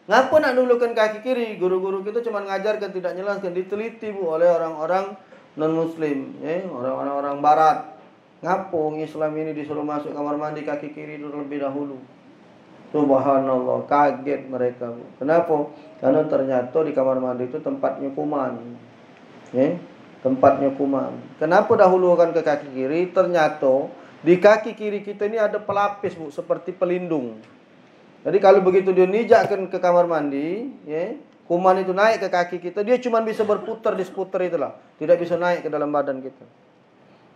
Ngapa nak dulukan kaki kiri? Guru-guru kita cuma ngajarkan, tidak jelaskan. Diteliti Bu oleh orang-orang non-muslim, orang-orang barat. Ngapa Islam ini disuruh masuk kamar mandi kaki kiri terlebih dahulu? Subhanallah, kaget mereka Bu. Kenapa? Karena ternyata di kamar mandi itu tempatnya kuman. Tempatnya kuman. Kenapa dahulukan ke kaki kiri? Ternyata di kaki kiri kita ini ada pelapis Bu, seperti pelindung. Jadi kalau begitu dia nijakkan ke kamar mandi, kuman itu naik ke kaki kita, dia cuma bisa berputar di seputar itulah, tidak bisa naik ke dalam badan kita.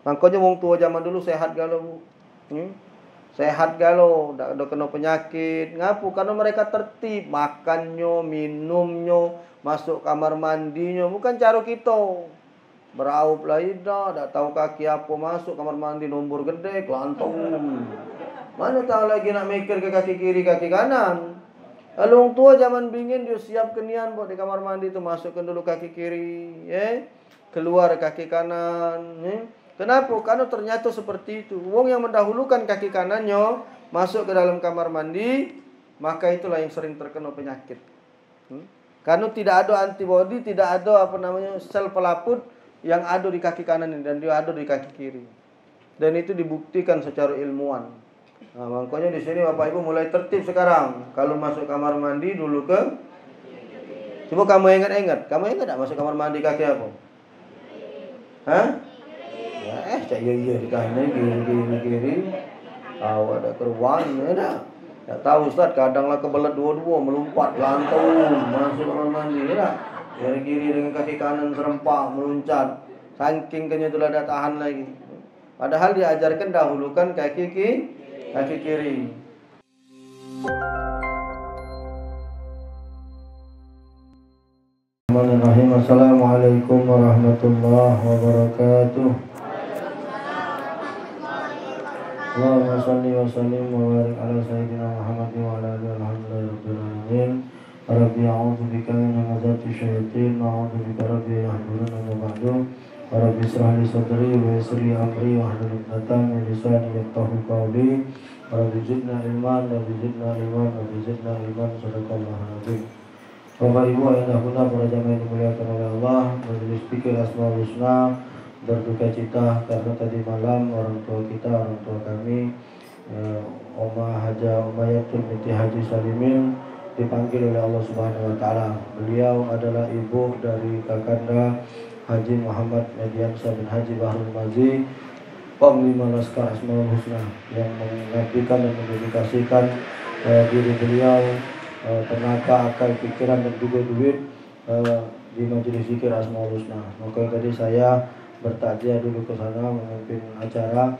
Makanya wong tua zaman dulu sehat galau Bu. Sehat galau, tidak kena penyakit. Ngapu? Karena mereka tertib, makannya, minumnya, masuk kamar mandinya, bukan cara kita. Beraup lah ida, tidak tahu kaki apa masuk kamar mandi nombor gede, kelantong. Mana tahu lagi nak mikir ke kaki kiri, kaki kanan. Lalu orang tua zaman dingin dia siap kenian buat di kamar mandi itu, masukkan dulu kaki kiri, keluar kaki kanan. Kenapa? Karena ternyata seperti itu. Wong yang mendahulukan kaki kanannya masuk ke dalam kamar mandi, maka itulah yang sering terkena penyakit. Karena tidak ada antibodi, tidak ada sel pelaput yang ada di kaki kanan ini, dan dia ada di kaki kiri. Dan itu dibuktikan secara ilmuwan. Nah, makanya di sini Bapak Ibu mulai tertib sekarang. Kalau masuk kamar mandi dulu ke, coba kamu ingat-ingat. Kamu ingat tak masuk kamar mandi kaki apa? Hah? Ya, cak iya di kanan kiri. Tahu ada keruan, ya dah. Tak tahu Ustaz, kadanglah kebelet dua-dua melompat lantung masuk kamar mandi, ya dah. Kiri dengan kaki kanan serempak meluncat. Saking kenyanya itulah dah tahan lagi. Padahal diajarkan dahulukan kaki kiri. Bismillahirrahmanirrahim. Assalamualaikum warahmatullahi wabarakatuh. Allahumma shalli wa sallim wa barik ala sayyidina Muhammad wa ala alihi rabbil alamin. Rabbi a'udzu bika min hamazati syayatin wa a'udzu bika rabbi yahdurun wa ba'du. Rabbi israh li sadri wa yassir li amri wa hlul 'uqdatam min lisani yafqahu qawli. Rabbi zidna ilman, sadaqallahu alazim. Bapak Ibu ayahanda para jamaah yang dimuliakan oleh Allah, majelis fikir Asmaul Husna berduka cita karena tadi malam orang tua kami, Oma Haja Umayyatul binti Haji Salimin dipanggil oleh Allah Subhanahu wa taala. Beliau adalah ibu dari kakanda Haji Muhammad Mediansyah bin Haji Bahrul Mazi, Panglima Laskar Asmaul Husna, yang mengabdikan dan mendedikasikan diri beliau, tenaga, akal, pikiran dan juga duit di majelis zikir Asmaul Husna. Maka tadi saya bertakziah dulu ke sana memimpin acara,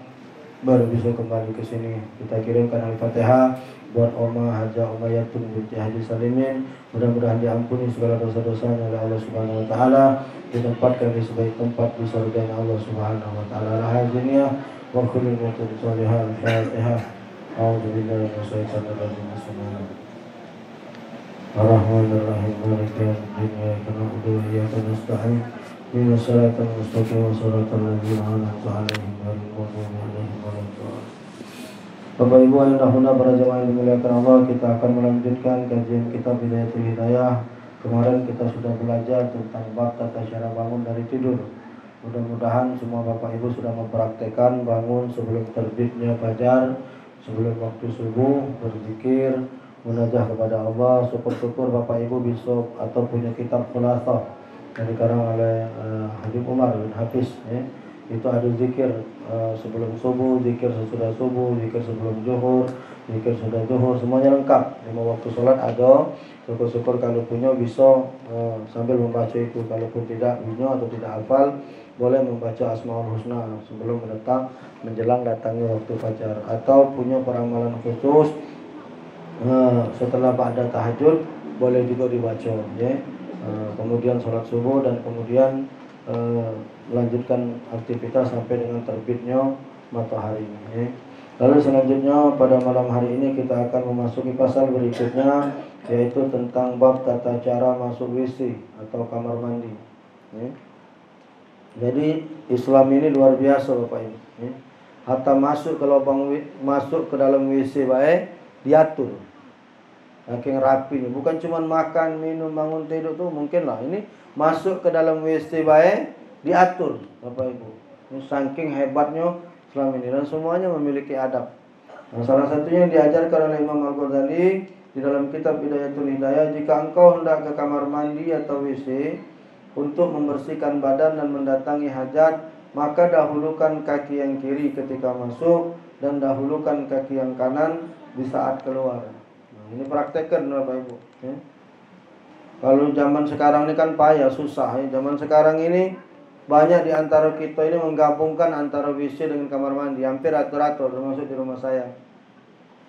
baru bisa kembali ke sini. Kita kirimkan Al-Fatihah buat Oma Haja Umayyatul binti Haji Salimin. Mudah-mudahan diampuni segala dosa-dosanya oleh Allah Subhanahu wa taala, ditempatkan di sebaik tempat di surga Allah Subhanahu wa taala. Alhamdulillah wa kullu mutin salihah. Al-Fatihah. A'udzu billahi minasyaitonir rajim. Bismillahirrahmanirrahim. Maliki yaumiddin. Iyyaka na'budu wa iyyaka nasta'in. Ihdinas siratal mustaqim, siratal ladzina an'amta 'alaihim ghairil maghdubi 'alaihim waladdallin. Bapak Ibu ayahanda para jemaah yang dimuliakan Allah, kita akan melanjutkan kajian kitab Bidayatul Hidayah. Kemarin kita sudah belajar tentang bab tata cara bangun dari tidur. Mudah-mudahan semua Bapak Ibu sudah mempraktekkan bangun sebelum terbitnya fajar, sebelum waktu subuh, berzikir, munajah kepada Allah. Syukur-syukur Bapak Ibu bisa atau punya kitab Khulathah yang dikarang oleh Habib Umar bin Hafiz, itu ada zikir sebelum subuh, zikir sesudah subuh, zikir sebelum zuhur, zikir sudah zuhur, semuanya lengkap. 5 waktu sholat ada. Syukur-syukur kalau punya bisa sambil membaca itu. Kalaupun tidak punya atau tidak hafal, boleh membaca Asmaul Husna sebelum menjelang datangnya waktu fajar. Atau punya peramalan khusus setelah pada tahajud, boleh juga dibaca, kemudian sholat subuh, dan kemudian melanjutkan aktivitas sampai dengan terbitnya matahari. Lalu selanjutnya pada malam hari ini kita akan memasuki pasal berikutnya, yaitu tentang bab tata cara masuk WC atau kamar mandi. Jadi Islam ini luar biasa Bapak Ibu. Hatta masuk ke dalam WC baik diatur. Saking rapinya, bukan cuma makan, minum, bangun, tidur tuh mungkin lah. Ini masuk ke dalam WC baik diatur, Bapak Ibu. Ini saking hebatnya Islam ini, dan semuanya memiliki adab. Nah, salah satunya yang diajarkan oleh Imam Al-Ghazali di dalam kitab Hidayatul Hidayah, jika engkau hendak ke kamar mandi atau WC untuk membersihkan badan dan mendatangi hajat, maka dahulukan kaki yang kiri ketika masuk dan dahulukan kaki yang kanan di saat keluar. Ini praktekkan Bapak Ibu ya. Kalau zaman sekarang ini kan payah, susah ya. Zaman sekarang ini banyak di antara kita ini menggabungkan antara WC dengan kamar mandi. Hampir atur-atur, termasuk di rumah saya.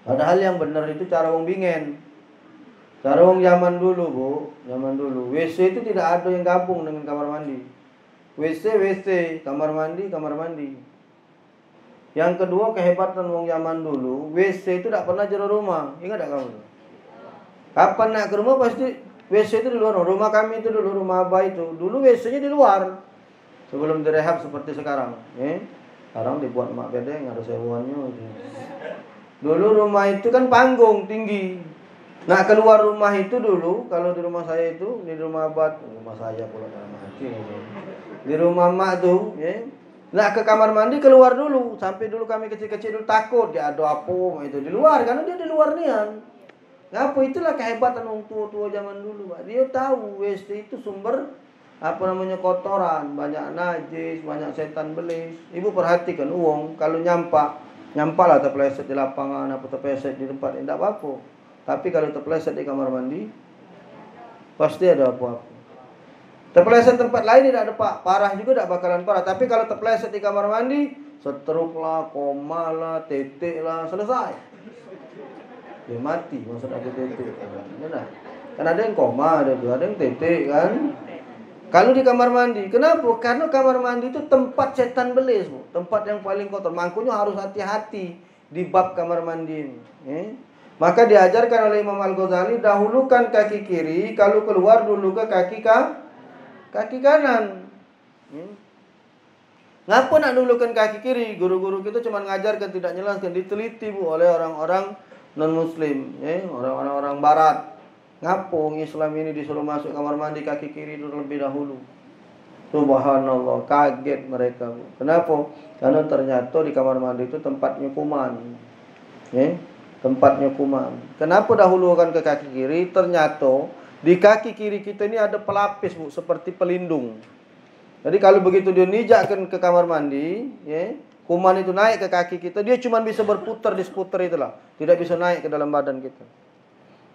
Padahal yang benar itu cara wong bingen. Cara wong zaman dulu Bu, zaman dulu WC itu tidak ada yang gabung dengan kamar mandi. WC, kamar mandi. Yang kedua, kehebatan wong zaman dulu, WC itu tidak pernah jero rumah. Ingat tak kamu? Kapan nak ke rumah pasti WC itu di luar. Rumah kami itu dulu, rumah Abah itu dulu WC-nya di luar. Sebelum direhab seperti sekarang. Sekarang dibuat mak bedeng, ada sewanya. Dulu rumah itu kan panggung tinggi. Nah keluar rumah itu dulu, kalau di rumah saya itu, di rumah Abah, rumah saya pula di rumah mak tuh, ya. Nah ke kamar mandi keluar dulu. Sampai dulu kami kecil-kecil dulu takut dia ada apa itu di luar, karena dia di luar nian. Ngapa itulah kehebatan orang tua-tua zaman dulu, Pak. Dia tahu WC itu sumber kotoran, banyak najis, banyak setan belis. Ibu perhatikan uang kalau nyampaklah terpeleset di lapangan atau terpeleset di tempat tidak apa-apa. Tapi kalau terpeleset di kamar mandi pasti ada apa-apa. Terpeleset tempat lain tidak ada parah juga, tidak bakalan parah. Tapi kalau terpeleset di kamar mandi, stroke lah, koma lah, tetek lah, selesai. Dia mati, maksud aku tetek. Nah, kan ada yang koma, ada yang tetek kan. Kalau di kamar mandi, kenapa? Karena kamar mandi itu tempat setan belis, Bu. Tempat yang paling kotor. Makanya harus hati-hati di bab kamar mandi ini. Maka diajarkan oleh Imam Al-Ghazali, dahulukan kaki kiri, kalau keluar dulu ke kaki kanan. Ngapa nak dulukan kaki kiri? Guru-guru kita cuma ngajarkan, tidak jelaskan. Diteliti Bu oleh orang-orang non-muslim, orang-orang barat. Ngapa Islam ini disuruh masuk kamar mandi kaki kiri dulu lebih dahulu? Subhanallah, kaget mereka Bu. Kenapa? Karena ternyata di kamar mandi itu tempatnya kuman. Tempatnya kuman. Kenapa dahulukan ke kaki kiri? Ternyata di kaki kiri kita ini ada pelapis Bu, seperti pelindung. Jadi kalau begitu dia nijakkan ke kamar mandi, kuman itu naik ke kaki kita, dia cuma bisa berputar di seputar itulah, tidak bisa naik ke dalam badan kita.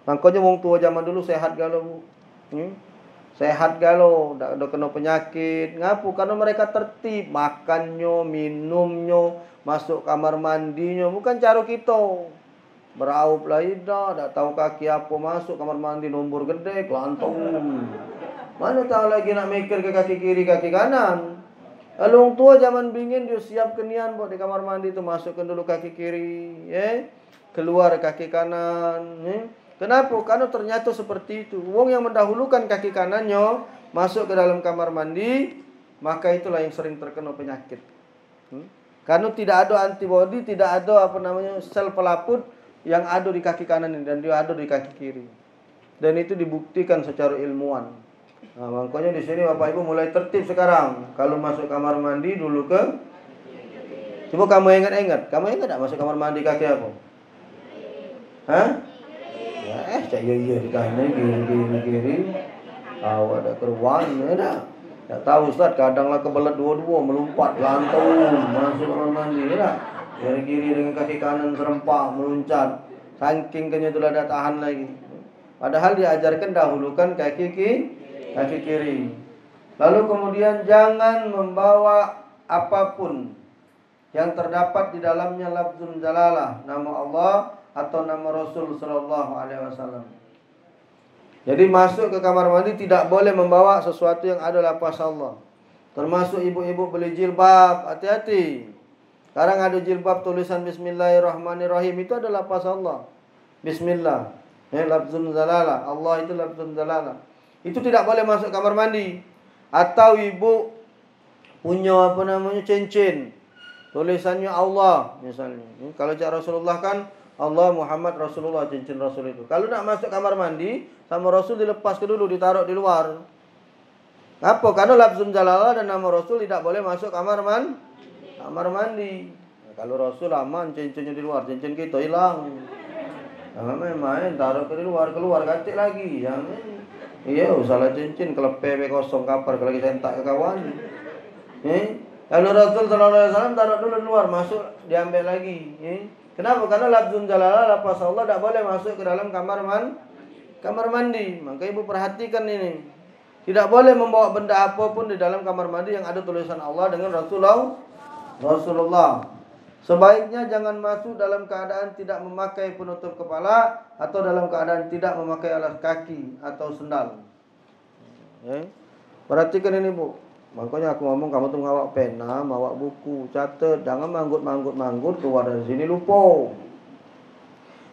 Makanya wong tua zaman dulu sehat galau Bu. Sehat galau, tidak kena penyakit. Ngapu? Karena mereka tertib, makannya, minumnya, masuk kamar mandinya, bukan cara kita. Beraup lah ida, tak tahu kaki apa masuk kamar mandi nombor gede, kelantung. Mana tahu lagi nak mikir ke kaki kiri, kaki kanan. Lalu orang tua zaman bingin dia siap kenian buat di kamar mandi itu, masukkan dulu kaki kiri, keluar kaki kanan. Kenapa? Karena ternyata seperti itu. Wong yang mendahulukan kaki kanannya masuk ke dalam kamar mandi, maka itulah yang sering terkena penyakit. Karena tidak ada antibodi, tidak ada sel pelaput yang ada di kaki kanan ini, dan dia ada di kaki kiri. Dan itu dibuktikan secara ilmuwan. Nah, makanya di sini Bapak Ibu mulai tertib sekarang. Kalau masuk kamar mandi dulu ke, coba kamu ingat-ingat. Kamu ingat tak masuk kamar mandi kaki apa? Hah? Ya, iya di kanan kiri. Tahu ada keruan, ada. Tak tahu Ustaz, kadanglah kebelet dua-dua melompat lantung masuk kamar mandi, ya. Kiri dengan kaki kanan serempak meluncat. Saking kenyatulah dah tahan lagi. Padahal diajarkan dahulukan kaki kiri. Lalu kemudian jangan membawa apapun yang terdapat di dalamnya lafzun jalalah, nama Allah atau nama Rasul sallallahu alaihi wasallam. Jadi masuk ke kamar mandi tidak boleh membawa sesuatu yang ada lafaz Allah. Termasuk ibu-ibu beli jilbab, hati-hati. Sekarang ada jilbab tulisan Bismillahirrahmanirrahim, itu adalah lafaz Allah. Bismillah. Lafzun zalalah. Allah itu lafzun zalalah. Itu tidak boleh masuk kamar mandi. Atau ibu punya cincin tulisannya Allah misalnya. Kalau cara Rasulullah kan Allah Muhammad Rasulullah, cincin Rasul itu. Kalau nak masuk kamar mandi sama Rasul dilepas ke dulu, ditaruh di luar. Apa? Karena lafzul jalalah dan nama Rasul tidak boleh masuk kamar mandi. Nah, kalau Rasul aman, cincinnya di luar, cincin kita hilang. Jangan main-main, taruh ke di luar, keluar ganti lagi. Jangan. Iya, salah cincin, kelepe kosong kapar, kalau lagi sentak ke kawan. Kalau Rasul sallallahu alaihi wasallam taruh dulu di luar, masuk diambil lagi. Kenapa? Karena lafzul jalalah, lafaz Allah tidak boleh masuk ke dalam kamar mandi. Maka ibu perhatikan ini. Tidak boleh membawa benda apapun di dalam kamar mandi yang ada tulisan Allah dengan Rasulullah. Sebaiknya jangan masuk dalam keadaan tidak memakai penutup kepala atau dalam keadaan tidak memakai alas kaki atau sendal. Perhatikan ini, Bu. Makanya aku ngomong kamu tuh ngawak pena, ngawak buku, catat, jangan manggut keluar dari sini lupa.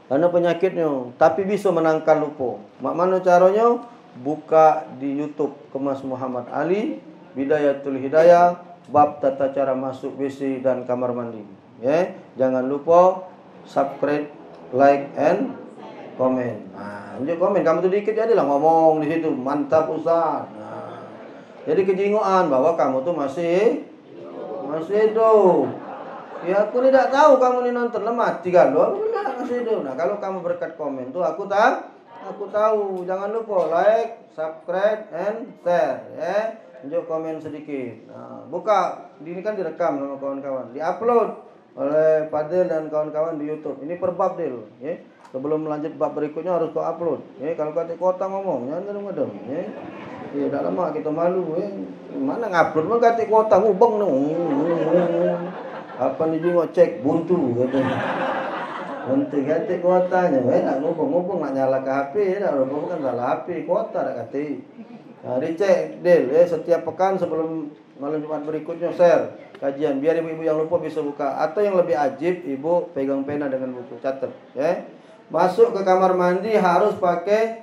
Karena penyakitnya, tapi bisa menangkal lupa. Mak mana caranya? Buka di YouTube Kemas Muhammad Ali, Bidayatul Hidayah, bab tata cara masuk WC dan kamar mandi. Jangan lupa subscribe, like, and comment. Nah, komen kamu tuh dikit jadilah ngomong di situ. Mantap Ustaz. Jadi kejingoan bahwa kamu tuh masih hidup. Ya aku tidak tahu kamu ini nonton mati kan lo. Masih hidup. Nah kalau kamu berkat komen tuh aku tahu. Jangan lupa like, subscribe, and share. Tunjuk komen sedikit. Nah, buka. Ini kan direkam sama kawan-kawan. Diupload oleh Fadil dan kawan-kawan di YouTube. Ini per bab Dil. Sebelum melanjut bab berikutnya harus kau upload. Kalau kata kota ngomong, jangan ngedem. Ya dah lama kita malu. Mana ngupload mah kata kota ngubeng no. Apa ni juga cek buntu kata. Buntu kata kotanya. Nak ngubeng nak nyala ke HP dah. Bukan salah HP kota dah kata. Nah, dicek Del setiap pekan sebelum malam Jumat berikutnya share kajian biar ibu-ibu yang lupa bisa buka atau yang lebih ajib ibu pegang pena dengan buku catat Masuk ke kamar mandi harus pakai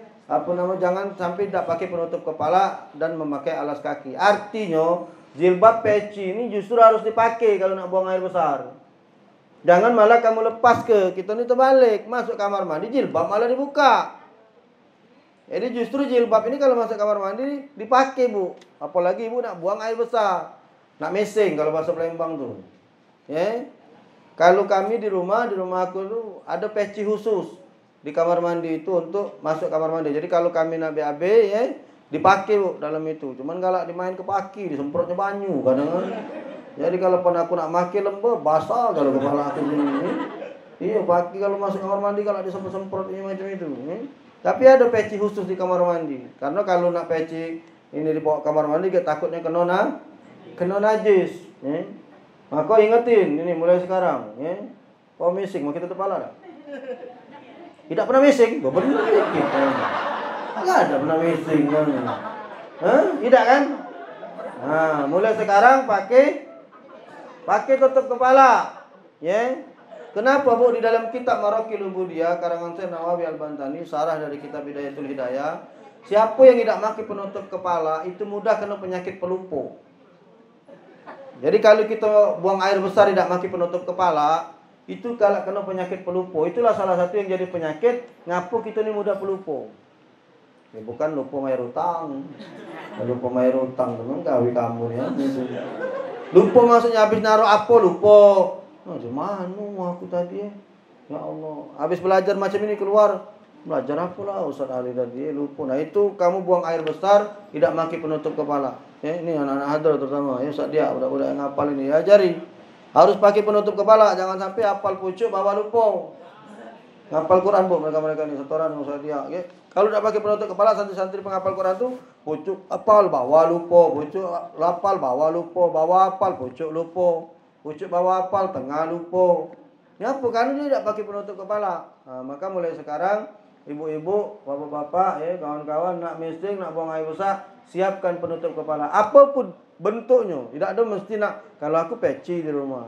jangan sampai tidak pakai penutup kepala dan memakai alas kaki. Artinya jilbab peci ini justru harus dipakai kalau nak buang air besar. Jangan malah kamu lepas kita ini terbalik, masuk kamar mandi jilbab malah dibuka. Jadi justru jilbab ini kalau masuk kamar mandi dipakai, Bu. Apalagi ibu nak buang air besar, nak mesing kalau bahasa Palembang tuh. Kalau kami di rumah aku tuh ada peci khusus di kamar mandi itu untuk masuk kamar mandi. Jadi kalau kami nak BAB dipakai, Bu, dalam itu. Cuman kalau dimain ke kaki disemprotnya banyu kadang. Jadi kalau pun aku nak makai lembab basah kalau kepala aku ini. Iya, pakai kalau masuk kamar mandi kalau disemprot-semprot ini macam itu. Tapi ada peci khusus di kamar mandi. Karena kalau nak peci ini dibawa kamar mandi kita takutnya kena najis. Maka ingetin ini mulai sekarang. Kau mising mau kita kepala tak? Tidak pernah mising? Gak pernah kita. Enggak ada pernah mising kan? Tidak kan? Nah, mulai sekarang pakai tutup kepala. Kenapa, Bu? Di dalam kitab Maraqil Ubudiyah karangan Syekh Nawawi Al-Bantani, sarah dari kitab Bidayatul Hidayah, siapa yang tidak pakai penutup kepala itu mudah kena penyakit pelupo. Jadi kalau kita buang air besar tidak pakai penutup kepala, itu kalau kena penyakit pelupo, itulah salah satu yang jadi penyakit ngapu kita ni mudah pelupo. Ya bukan lupa bayar hutang. Lupa bayar hutang teman gawe kamu ya. Lupa maksudnya habis naruh apa lupa. Gimana aku tadi ya? Ya Allah, habis belajar macam ini keluar, belajar apa lah Ustaz Ali tadi lupa. Nah itu kamu buang air besar tidak pakai penutup kepala. Ini anak-anak hadar terutama ya Ustaz dia budak-budak yang hafal ini ajari. Harus pakai penutup kepala, jangan sampai hafal pucuk bawa lupa. Ngapal Quran, Bu, mereka ini setoran Ustaz dia. Kalau tidak pakai penutup kepala, santri-santri penghafal Quran tuh pucuk hafal bawa lupa, pucuk hafal bawa lupa, bawa hafal pucuk lupa. Pucuk bawa hafal tengah lupa. Ya apa kan dia tidak pakai penutup kepala. Nah, maka mulai sekarang ibu-ibu, bapak-bapak, kawan-kawan nak misting, nak buang air besar, siapkan penutup kepala. Apapun bentuknya. Tidak ada mesti nak kalau aku peci di rumah,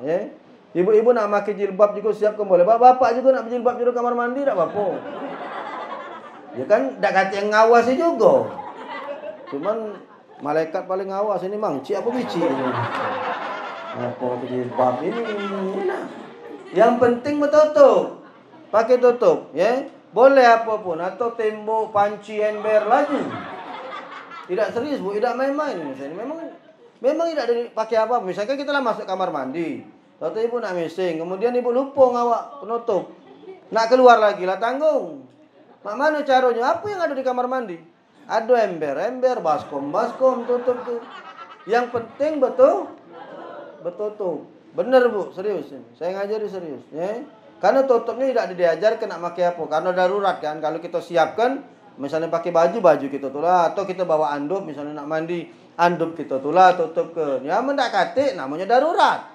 Ibu-ibu nak pakai jilbab juga siapkan boleh. Bapak juga nak berjilbab di kamar mandi tak apa-apa. Ya kan tak kata yang ngawasi juga. Cuman malaikat paling ngawas ini mangci apa bici ini. Apa jilbab ini. Yang penting betul. pakai tutup, ya. Boleh apapun atau tembok, panci, ember lagi. Tidak serius, Bu, tidak main-main misalnya. Memang tidak pakai apa. Misalkan kita lah masuk kamar mandi. Tahu ibu nak mesing, kemudian ibu lupa ngawak penutup. Nak keluar lagi lah tanggung. Mak mana caranya? Apa yang ada di kamar mandi? Ada ember, baskom, tutup tuh. Yang penting betul tuh. Benar, Bu, serius. Saya ngajari serius, ya. Karena tutupnya tidak diajarkan nak pakai apa. Karena darurat kan. Kalau kita siapkan, misalnya pakai baju kita tulah, atau kita bawa anduk, misalnya nak mandi, anduk kita tulah, tutup ke. Ya mendak kate, namanya darurat.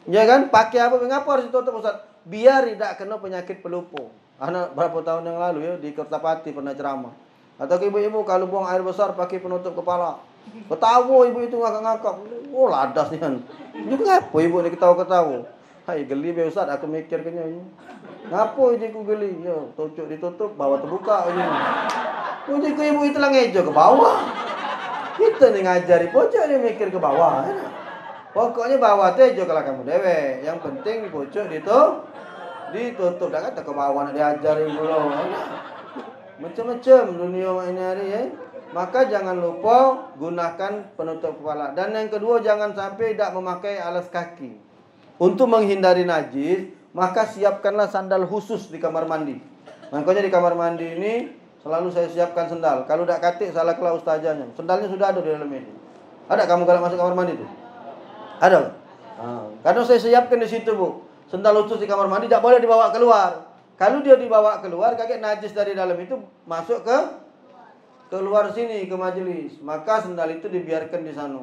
Ya kan? Pakai apa? Mengapa harus ditutup, Ustaz? Biar tidak kena penyakit pelupu. Anak berapa tahun yang lalu ya di Kertapati pernah ceramah. Atau ibu-ibu kalau buang air besar pakai penutup kepala. Ketawa ibu itu ngakak-ngakak. Oh ladas nih kan. Ini kenapa ibu ini ketawa-ketawa? Hai geli be Ustaz, aku mikir kenya ini. Ngapa ini ku geli? Yo, tutup ditutup, bawah terbuka ini. Puji ku ibu itu lah ngejo ke bawah. Kita nih ngajari pojok nih mikir ke bawah. Pokoknya bawah teh jo kalau kamu dewe. Yang penting di pojok ditutup. Dah kata ke bawah nak diajarin dulu. Macam-macam dunia ini hari ya. Maka jangan lupa gunakan penutup kepala. Dan yang kedua, jangan sampai tidak memakai alas kaki. Untuk menghindari najis, maka siapkanlah sandal khusus di kamar mandi. Makanya di kamar mandi ini selalu saya siapkan sandal. Kalau tidak katik, salah kelah ustazahnya. Sandalnya sudah ada di dalam ini. Ada kamu kalau masuk kamar mandi itu? Ada. Karena saya siapkan di situ, Bu. Sandal khusus di kamar mandi tidak boleh dibawa keluar. Kalau dia dibawa keluar, kaget najis dari dalam itu masuk keluar sini ke majelis. Maka sandal itu dibiarkan di sana.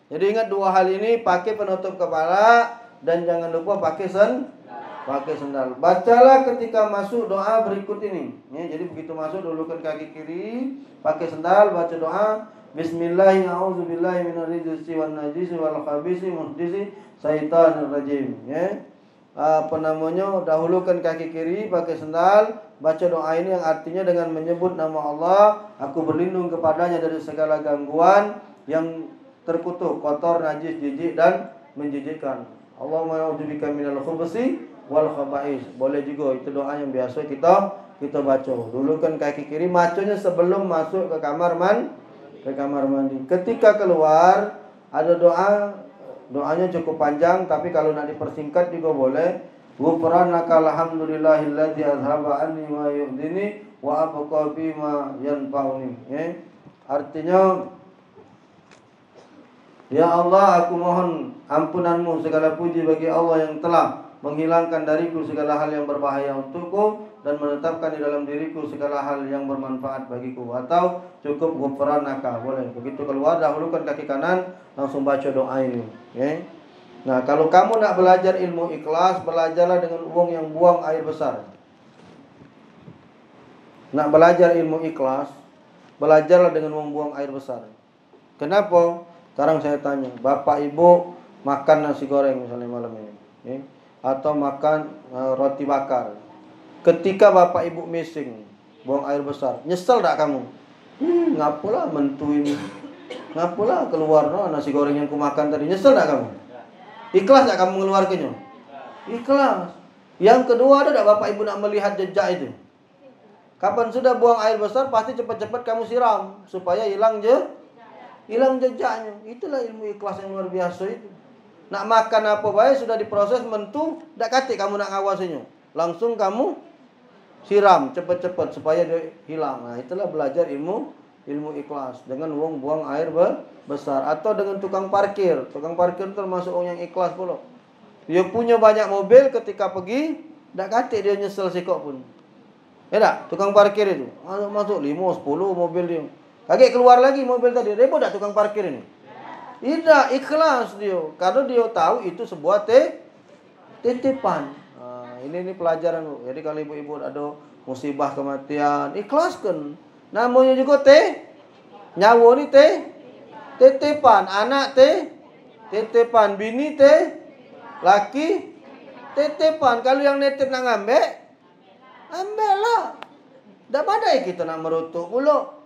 Jadi ingat dua hal ini, pakai penutup kepala dan jangan lupa pakai sandal. Bacalah ketika masuk doa berikut ini. Ya, jadi begitu masuk dulukan kaki kiri, pakai sandal, baca doa Bismillahirrahmanirrahim. A'udzubillahi minarrijzi wan najisi wal khabisi muhdisi syaitanir rajim. Ya. Dahulukan kaki kiri pakai sandal, baca doa ini yang artinya dengan menyebut nama Allah, aku berlindung kepadanya dari segala gangguan yang terkutuk, kotor, najis, jijik dan menjijikkan. Allahumma a'udzubika minal khubuthi wal khaba'is. Boleh juga itu doa yang biasa kita baca. Dulukan kaki kiri, bacanya sebelum masuk ke kamar mandi. Ketika keluar ada doanya cukup panjang, tapi kalau nak dipersingkat juga boleh. Ghufranaka alhamdulillahilladzi azhaba anni ma yu'dini wa abqa fi ma yanfa'uni. Ya. Artinya, ya Allah, aku mohon ampunanmu, segala puji bagi Allah yang telah menghilangkan dariku segala hal yang berbahaya untukku dan menetapkan di dalam diriku segala hal yang bermanfaat bagiku. Atau cukup ghufranaka, boleh. Begitu keluar, dahulukan kaki kanan, langsung baca doa ini. Okay? Nah, kalau kamu nak belajar ilmu ikhlas, belajarlah dengan uang yang buang air besar. Nak belajar ilmu ikhlas, belajarlah dengan uang buang air besar. Kenapa? Sekarang saya tanya, bapak ibu makan nasi goreng misalnya malam ini, ya? Atau makan roti bakar. Ketika bapak ibu missing, buang air besar, nyesel tak kamu? Ngapalah mentu ini? Ngapalah keluar nasi goreng yang kumakan tadi? Nyesel tak kamu? Ikhlas tak kamu mengeluarkannya? Ikhlas. Yang kedua, ada tak bapak ibu nak melihat jejak itu? Kapan sudah buang air besar, pasti cepat-cepat kamu siram supaya hilang jejaknya. Itulah ilmu ikhlas yang luar biasa itu. Nak makan apa baik sudah diproses mentu, tak katik kamu nak ngawasinya. Langsung kamu siram cepat-cepat supaya dia hilang. Nah, itulah belajar ilmu ikhlas dengan buang air besar. Atau dengan tukang parkir. Tukang parkir termasuk orang yang ikhlas pula. Dia punya banyak mobil, ketika pergi tak katik dia nyesel sikok pun. Ya tak? Tukang parkir itu masuk 5, 10 mobil dia. Kaget keluar lagi mobil tadi. Rebo tak tukang parkir ini? Tidak, ikhlas dia. Karena dia tahu itu sebuah titipan. Nah, ini pelajaran. Jadi kalau ibu-ibu ada musibah kematian, ikhlaskan. Namanya juga nyawa ni titipan. Anak titipan. Bini laki titipan. Kalau yang nitip nak ambil lah. Tak pandai kita nak merutuk pula.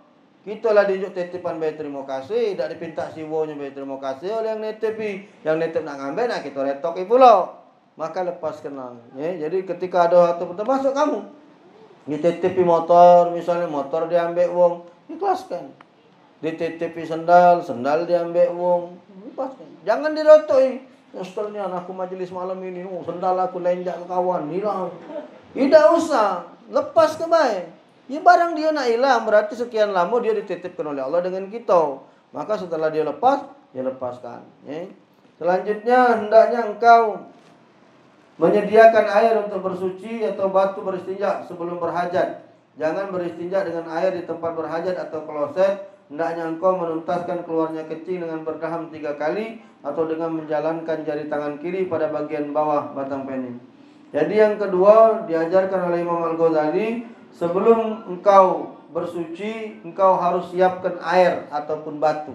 Kita lah dijuk titipan baik terima kasih. Tak dipinta siwonya baik terima kasih oleh yang nitip. Yang nitip nak ngambil nak kita retok pula. maka lepaskanlah. Ya, jadi ketika ada waktu termasuk kamu dititipi motor, misalnya motor diambil wong, ikhlaskan. Dititipi sendal, sendal diambil wong, ikhlaskan. Jangan dirotoi. Ustaznya aku majelis malam ini, sendal aku lenjak ke kawan, hilang. Tidak usah, lepas ke baik. Ya barang dia nak hilang, berarti sekian lama dia dititipkan oleh Allah dengan kita. Maka setelah dia lepas, dia lepaskan. Ya. Selanjutnya hendaknya engkau menyediakan air untuk bersuci atau batu beristinja sebelum berhajat. Jangan beristinja dengan air di tempat berhajat atau kloset. Hendaknya engkau menuntaskan keluarnya kencing dengan berdaham 3 kali atau dengan menjalankan jari tangan kiri pada bagian bawah batang penis. Jadi yang kedua diajarkan oleh Imam Al-Ghazali, sebelum engkau bersuci, engkau harus siapkan air ataupun batu.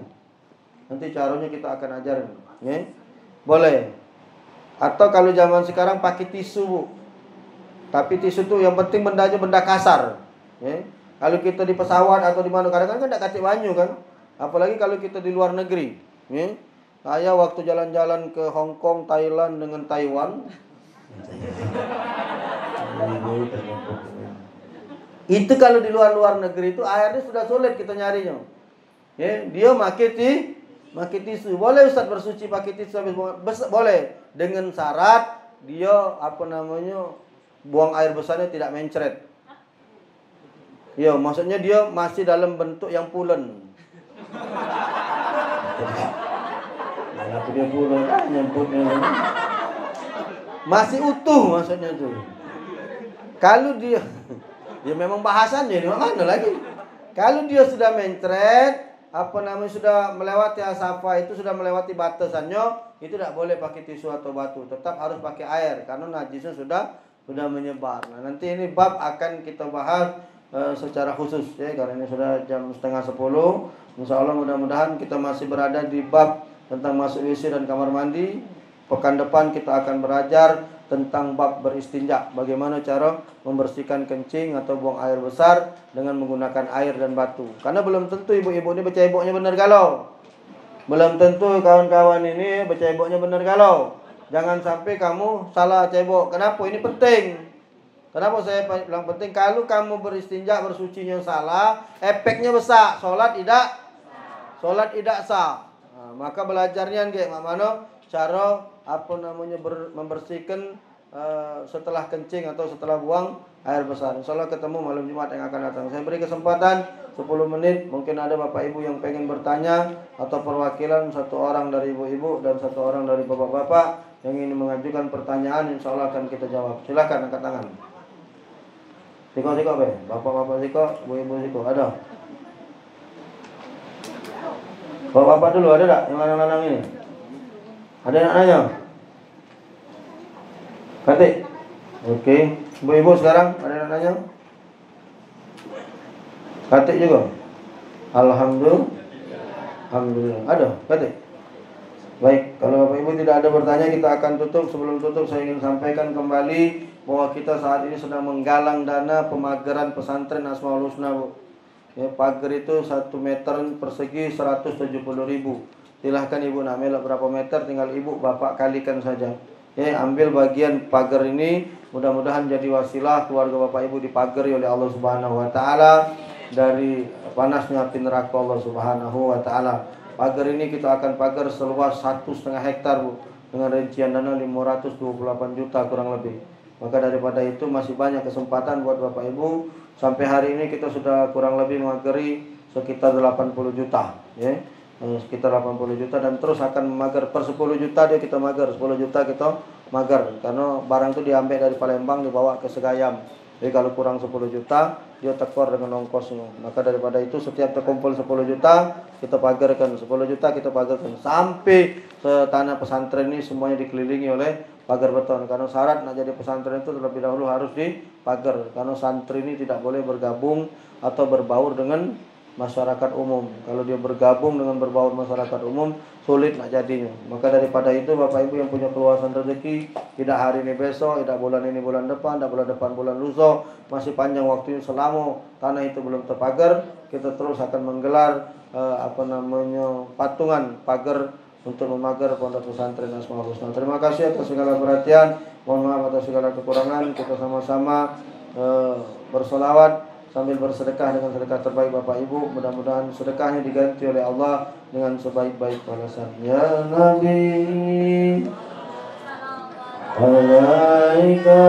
Nanti caranya kita akan ajarin. Ya? Boleh. Atau kalau zaman sekarang pakai tisu, Bu. Tapi tisu itu yang penting bendanya benda kasar. Ya? Kalau kita di pesawat atau di mana, kadang-kadang kan tidak kacik banyu kan. Apalagi kalau kita di luar negeri. Ya? Saya waktu jalan-jalan ke Hong Kong, Thailand dengan Taiwan. Itu kalau di luar negeri itu airnya sudah sulit kita nyarinya. Ya? Dia pakai tisu. Boleh Ustaz bersuci pakai tisu habis boleh, dengan syarat dia buang air besarnya tidak mencret. Ya, maksudnya dia masih dalam bentuk yang pulen. Kenapa dia pulen? Nyebutnya masih utuh maksudnya tuh. Kalau dia memang bahasannya di mana lagi? Kalau dia sudah mencret, sudah melewati asafa, itu sudah melewati batasannya, itu tidak boleh pakai tisu atau batu, tetap harus pakai air karena najisnya sudah menyebar. Nah, nanti ini bab akan kita bahas secara khusus ya, karena ini sudah jam 9:30. Insyaallah mudah-mudahan kita masih berada di bab tentang masuk WC dan kamar mandi. Pekan depan kita akan belajar tentang bab beristinja, bagaimana cara membersihkan kencing atau buang air besar dengan menggunakan air dan batu. Karena belum tentu ibu-ibu ini beceboknya benar galau. Belum tentu kawan-kawan ini beceboknya benar galau. Jangan sampai kamu salah cebok. Kenapa? Ini penting. Kenapa saya bilang penting? Kalau kamu beristinja bersucinya salah, efeknya besar. Sholat tidak sah. Nah, maka belajarnya kayak mana cara membersihkan setelah kencing atau setelah buang air besar. Insyaallah ketemu malam Jumat yang akan datang. Saya beri kesempatan 10 menit. Mungkin ada bapak ibu yang pengen bertanya, atau perwakilan 1 orang dari ibu-ibu dan 1 orang dari bapak-bapak yang ingin mengajukan pertanyaan. Insyaallah akan kita jawab. Silakan angkat tangan. Siko be, bapak-bapak siko, ibu-ibu siko, ada. Bapak-bapak dulu ada tak yang lanang-lanang ini? Ada yang nak nanya? Katik. Oke, ibu-ibu sekarang ada yang nak nanya? Katik juga. Alhamdulillah. Ada, katik. Baik, kalau Bapak Ibu tidak ada bertanya, kita akan tutup. Sebelum tutup saya ingin sampaikan kembali bahwa kita saat ini sedang menggalang dana pemageran pesantren Asmaul Husna, Bu. Ya, pagar itu 1 meter persegi 170.000. Silahkan Ibu nak melok berapa meter, tinggal Ibu Bapak kalikan saja. Ya, ambil bagian pagar ini, mudah-mudahan jadi wasilah keluarga Bapak Ibu dipagari oleh Allah Subhanahu wa taala dari panasnya api neraka Allah Subhanahu wa taala. Pagar ini kita akan pagar seluas 1,5 hektar, Bu, dengan rincian dana 528 juta kurang lebih. Maka daripada itu masih banyak kesempatan buat Bapak Ibu. Sampai hari ini kita sudah kurang lebih memagari sekitar 80 juta, ya. Sekitar 80 juta dan terus akan memagar per 10 juta dia kita magar, 10 juta kita magar karena barang itu diambil dari Palembang dibawa ke Segayam. Jadi kalau kurang 10 juta dia tekor dengan ongkosnya. Maka daripada itu setiap terkumpul 10 juta kita pagarkan, 10 juta kita pagarkan sampai tanah pesantren ini semuanya dikelilingi oleh pagar beton. Karena syarat nak jadi pesantren itu terlebih dahulu harus dipagar. Karena santri ini tidak boleh bergabung atau berbaur dengan masyarakat umum. Kalau dia bergabung dengan berbaur masyarakat umum, sulit nak jadinya. Maka daripada itu Bapak Ibu yang punya keluasan rezeki, tidak hari ini besok, tidak bulan ini bulan depan, tidak bulan depan bulan lusa, masih panjang waktunya selama tanah itu belum terpagar, kita terus akan menggelar patungan pagar untuk memagar pondok pesantren Asmaul Husna. Terima kasih atas segala perhatian. Mohon maaf atas segala kekurangan. Kita sama-sama bersolawat sambil bersedekah dengan sedekah terbaik Bapak Ibu. Mudah-mudahan sedekahnya diganti oleh Allah dengan sebaik-baik balasan. Ya Nabi, alaika